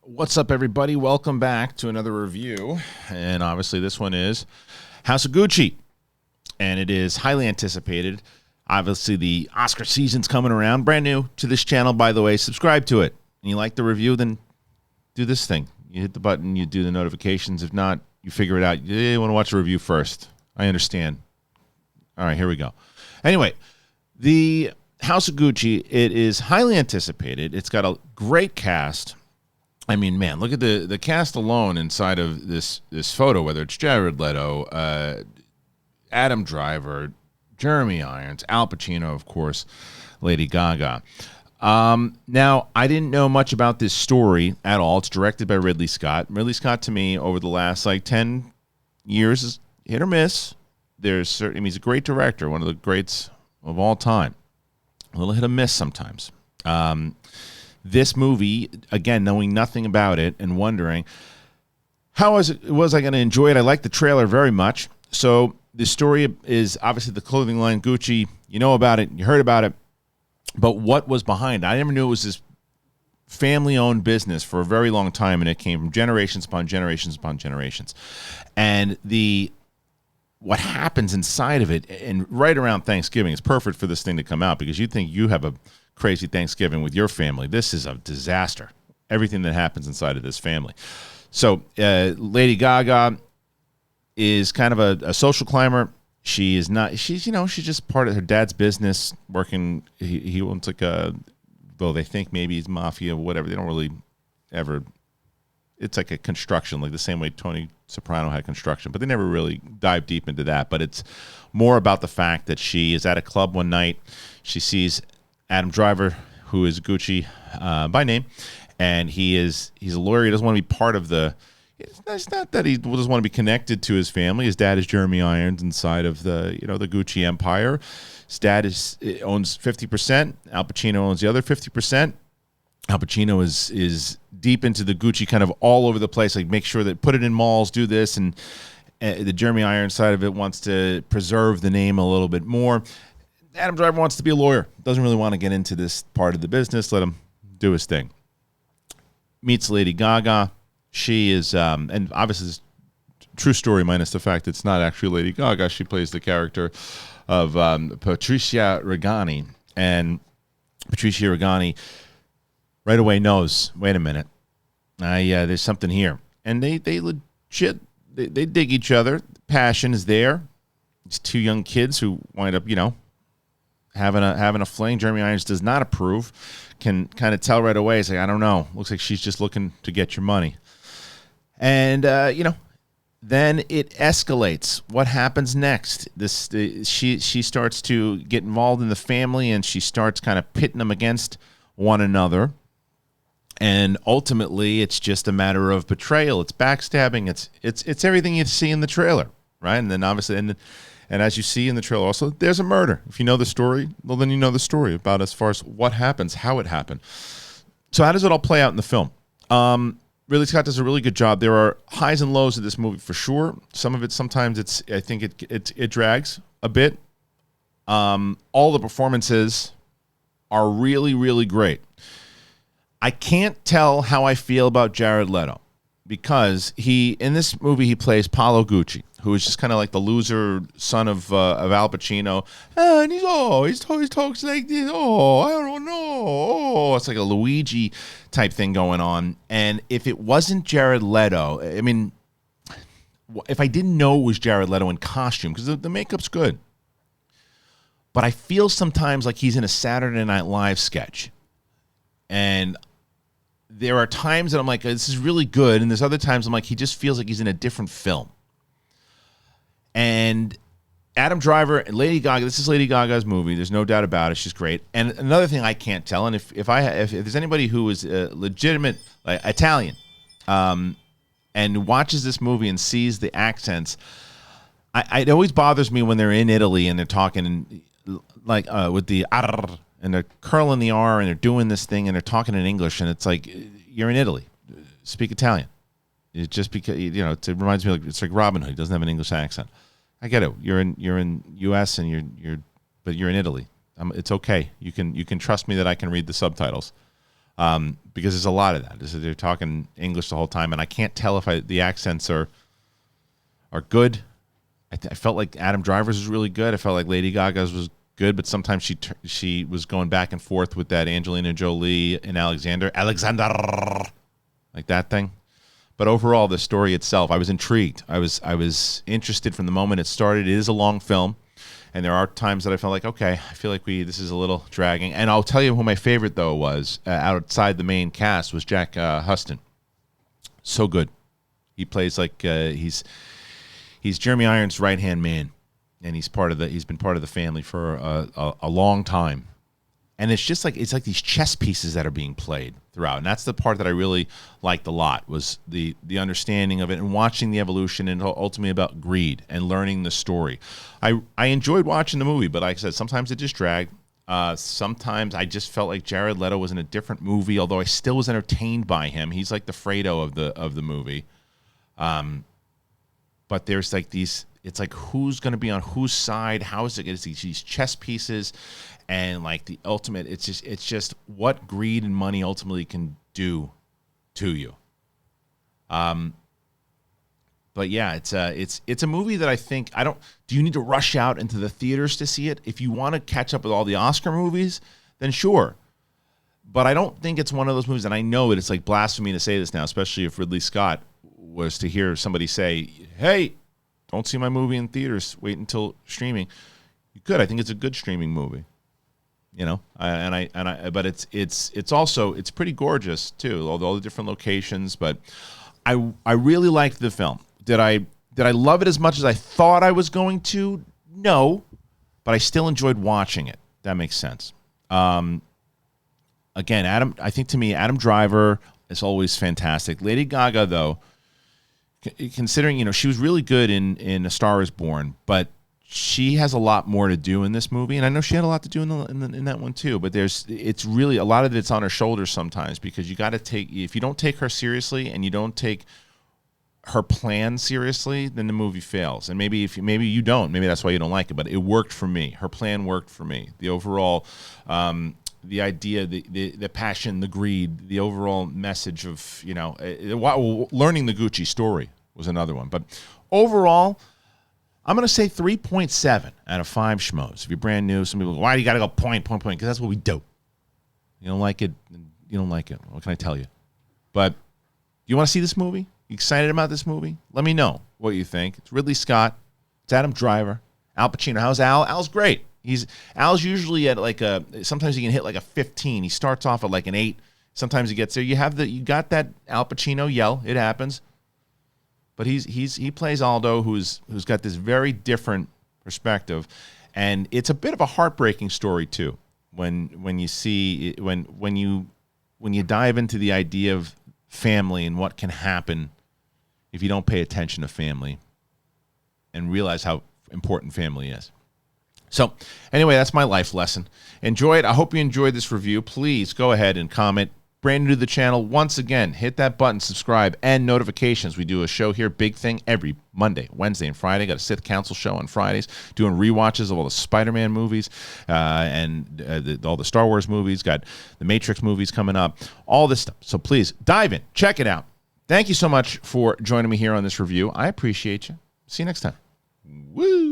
What's up, everybody? Welcome back to another review. And obviously this one is House of Gucci. And it is highly anticipated. Obviously the Oscar season's coming around. Brand new to this channel, by the way. Subscribe to it. And you like the review, then do this thing. You hit the button, you do the notifications. If not, you figure it out. You want to watch the review first. I understand. All right, here we go. Anyway, the House of Gucci, it is highly anticipated. It's got a great cast. I mean, man, look at the cast alone inside of this photo, whether it's Jared Leto, Adam Driver, Jeremy Irons, Al Pacino, of course, Lady Gaga. Now, I didn't know much about this story at all. It's directed by Ridley Scott. Ridley Scott, to me, over the last, 10 years, is hit or miss. He's a great director, one of the greats of all time. A little hit or miss sometimes. This movie, again, knowing nothing about it and wondering, how was I going to enjoy it? I liked the trailer very much. So the story is obviously the clothing line Gucci. You know about it. You heard about it. But what was behind it? I never knew it was this family-owned business for a very long time, and it came from generations upon generations upon generations. And what happens inside of it, and right around Thanksgiving, is perfect for this thing to come out, because you think you have a crazy Thanksgiving with your family. This is a disaster. Everything that happens inside of this family. So Lady Gaga is kind of a social climber. She is not. She's just part of her dad's business. Working. He owns though they think maybe he's mafia or whatever. They don't really ever. It's like a construction, like the same way Tony Soprano had construction, but they never really dive deep into that. But it's more about the fact that she is at a club one night. She sees Adam Driver, who is Gucci by name, and he's a lawyer. He doesn't want to be part of the. It's not that he doesn't want to be connected to his family. His dad is Jeremy Irons inside of the Gucci empire. His dad owns 50%. Al Pacino owns the other 50%. Al Pacino is deep into the Gucci, kind of all over the place. Like, make sure that put it in malls, do this, and the Jeremy Irons side of it wants to preserve the name a little bit more. Adam Driver wants to be a lawyer. Doesn't really want to get into this part of the business. Let him do his thing. Meets Lady Gaga. She is, and obviously this true story minus the fact it's not actually Lady Gaga. She plays the character of Patricia Reggiani. And Patricia Reggiani right away knows, wait a minute, there's something here. And they legit, they dig each other. Passion is there. These two young kids who wind up, having a fling. Jeremy Irons does not approve. Can kind of tell right away. He's like, I don't know. Looks like she's just looking to get your money. And then it escalates. What happens next? She starts to get involved in the family, and she starts kind of pitting them against one another. And ultimately, it's just a matter of betrayal. It's backstabbing. It's everything you see in the trailer, right? And then obviously, and as you see in the trailer, also there's a murder. If you know the story, well, then you know the story about as far as what happens, how it happened. So how does it all play out in the film? Ridley Scott does a really good job. There are highs and lows of this movie for sure. Some of it, sometimes I think it drags a bit. All the performances are really, really great. I can't tell how I feel about Jared Leto, because in this movie he plays Paolo Gucci, who is just kind of like the loser son of Al Pacino. And he talks like this. Oh, I don't know. Oh, it's like a Luigi type thing going on. And if it wasn't Jared Leto, I mean, if I didn't know it was Jared Leto in costume, because the makeup's good, but I feel sometimes like he's in a Saturday Night Live sketch. And there are times that I'm like, this is really good. And there's other times I'm like, he just feels like he's in a different film. And Adam Driver and Lady Gaga, this is Lady Gaga's movie. There's no doubt about it. She's great. And another thing I can't tell, and if there's anybody who is a legitimate Italian and watches this movie and sees the accents, it always bothers me when they're in Italy and they're talking with the R, and they're curling the R, and they're doing this thing, and they're talking in English, and it's like, you're in Italy. Speak Italian. It's just because, it reminds me, it's like Robin Hood. He doesn't have an English accent. I get it. You're in U.S. and but you're in Italy. It's okay. You can trust me that I can read the subtitles. because there's a lot of that. They're talking English the whole time, and I can't tell if the accents are good. I felt like Adam Driver's was really good. I felt like Lady Gaga's was good, but sometimes she was going back and forth with that Angelina Jolie and Alexander, like that thing. But overall, the story itself, I was intrigued. I was interested from the moment it started. It is a long film, and there are times that I felt like, okay, I feel like this is a little dragging. And I'll tell you who my favorite though was outside the main cast was Jack Huston. So good. He plays like he's Jeremy Irons' right-hand man, and he's been part of the family for a long time. And it's like these chess pieces that are being played throughout. And that's the part that I really liked a lot, was the understanding of it and watching the evolution, and ultimately about greed and learning the story. I enjoyed watching the movie, but like I said, sometimes it just dragged. Sometimes I just felt like Jared Leto was in a different movie, although I still was entertained by him. He's like the Fredo of the movie. But there's like these, it's like who's going to be on whose side? How is it? It's these chess pieces, and like the ultimate, it's just what greed and money ultimately can do to you. But yeah, it's a movie that I think do you need to rush out into the theaters to see it? If you want to catch up with all the Oscar movies, then sure. But I don't think it's one of those movies, and I know it's like blasphemy to say this now, especially if Ridley Scott was to hear somebody say, hey, don't see my movie in theaters, wait until streaming. You could. I think it's a good streaming movie. You know, but it's also pretty gorgeous too, all the different locations. But I really liked the film. Did I love it as much as I thought I was going to? No, but I still enjoyed watching it. That makes sense. Again, I think to me, Adam Driver is always fantastic. Lady Gaga, though, considering she was really good in A Star Is Born, but she has a lot more to do in this movie, and I know she had a lot to do in that one too. But it's really a lot of it's on her shoulders sometimes, because you got to if you don't take her seriously and you don't take her plan seriously, then the movie fails. And maybe you don't, maybe that's why you don't like it. But it worked for me. Her plan worked for me. The overall, the idea, the passion, the greed, the overall message of learning the Gucci story was another one. But overall, I'm going to say 3.7 out of 5 schmoes. If you're brand new, some people go, why do you got to go point? Because that's what we do. You don't like it, you don't like it. What can I tell you? But you want to see this movie? You excited about this movie? Let me know what you think. It's Ridley Scott. It's Adam Driver. Al Pacino. How's Al? Al's great. Al's usually at like sometimes he can hit like a 15. He starts off at like an 8. Sometimes he gets there. You got that Al Pacino yell. It happens. But he plays Aldo, who's got this very different perspective, and it's a bit of a heartbreaking story too. When you see when you dive into the idea of family and what can happen if you don't pay attention to family, and realize how important family is. So anyway, that's my life lesson. Enjoy it. I hope you enjoyed this review. Please go ahead and comment. Brand new to the channel, once again, hit that button, subscribe, and notifications. We do a show here, Big Thing, every Monday, Wednesday, and Friday. Got a Sith Council show on Fridays, doing rewatches of all the Spider-Man movies and all the Star Wars movies. Got the Matrix movies coming up, all this stuff. So please, dive in, check it out. Thank you so much for joining me here on this review. I appreciate you. See you next time. Woo!